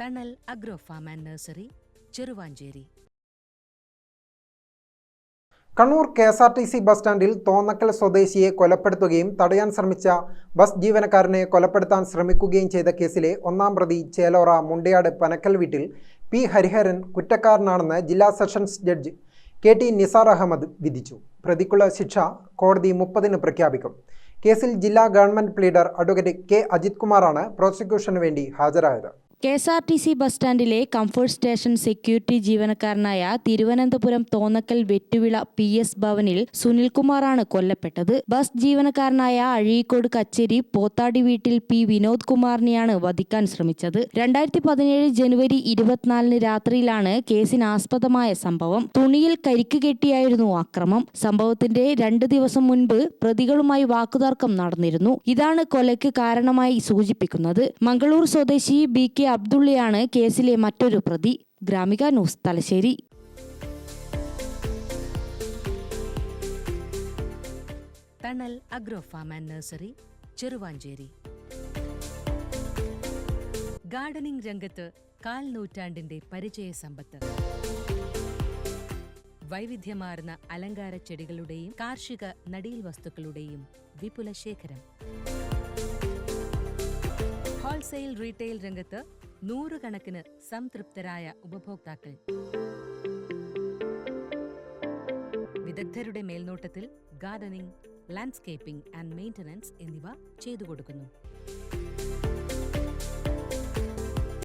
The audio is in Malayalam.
തണൽ agro farm and nursery, Cheruvanchery. Kannur KSRTC bus സ്റ്റാൻഡിൽ തോന്നക്കൽ സ്വദേശിയെ കൊലപ്പെടുത്തുകയും തടയാൻ ശ്രമിച്ച ബസ് ജീവനക്കാരനെ കൊലപ്പെടുത്താൻ ശ്രമിക്കുകയും ചെയ്ത കേസിലെ ഒന്നാം പ്രതി ചേലോറ മുണ്ടയാട് പനക്കൽ വീട്ടിൽ പി ഹരിഹരൻ കുറ്റക്കാരനാണെന്ന് ജില്ലാ sessions judge KT Nisar Ahammad വിധിച്ചു. പ്രതിക്കുള്ള ശിക്ഷ കോടതി 30-ന് പ്രഖ്യാപിക്കും. കേസിൽ ജില്ലാ government pleader advocate K Ajith കുമാറാണ് പ്രോസിക്യൂഷന് വേണ്ടി ഹാജരായത്. KSRTC ബസ് സ്റ്റാൻഡിലെ കംഫർട്ട് സ്റ്റേഷൻ സെക്യൂരിറ്റി ജീവനക്കാരനായ തിരുവനന്തപുരം തോന്നക്കൽ വെട്ടുവിള PS ഭവനിൽ സുനിൽകുമാറാണ് കൊല്ലപ്പെട്ടത്. ബസ് ജീവനക്കാരനായ അഴീക്കോട് കച്ചേരി പോത്താടി വീട്ടിൽ P വിനോദ് കുമാറിനെയാണ് വധിക്കാൻ ശ്രമിച്ചത്. 2017 ജനുവരി 24-ന് രാത്രിയിലാണ് കേസിനാസ്പദമായ സംഭവം. തുണിയിൽ കരിക്ക് കെട്ടിയായിരുന്നു ആക്രമം. സംഭവത്തിന്റെ 2 ദിവസം മുൻപ് പ്രതികളുമായി വാക്കുതർക്കം നടന്നിരുന്നു. ഇതാണ് കൊലയ്ക്ക് കാരണമായി സൂചിപ്പിക്കുന്നത്. മംഗളൂർ സ്വദേശി BK അബ്ദുള്ളയാണ് കേസിലെ മറ്റൊരു പ്രതി. Gramika news, Thalassery. Thanal agro farm and nursery, Cheruvanchery. Gardening രംഗത്ത് 1/4 നൂറ്റാണ്ടിന്റെ പരിചയ സമ്പത്ത്. വൈവിധ്യമാർന്ന അലങ്കാര ചെടികളുടെയും കാർഷിക നടീൽ വസ്തുക്കളുടെയും വിപുല ശേഖരം. ഹോൾസെയിൽ റീറ്റെയിൽ രംഗത്ത് 100 കണക്കിന് സംതൃപ്തരായ ഉപഭോക്താക്കൾ. വിദഗ്ധരുടെ മേൽനോട്ടത്തിൽ ഗാർഡനിംഗ്, ലാൻഡ്സ്കേപ്പിംഗ് ആൻഡ് മെയിന്റനൻസ് എന്നിവ ചെയ്തു കൊടുക്കുന്നു.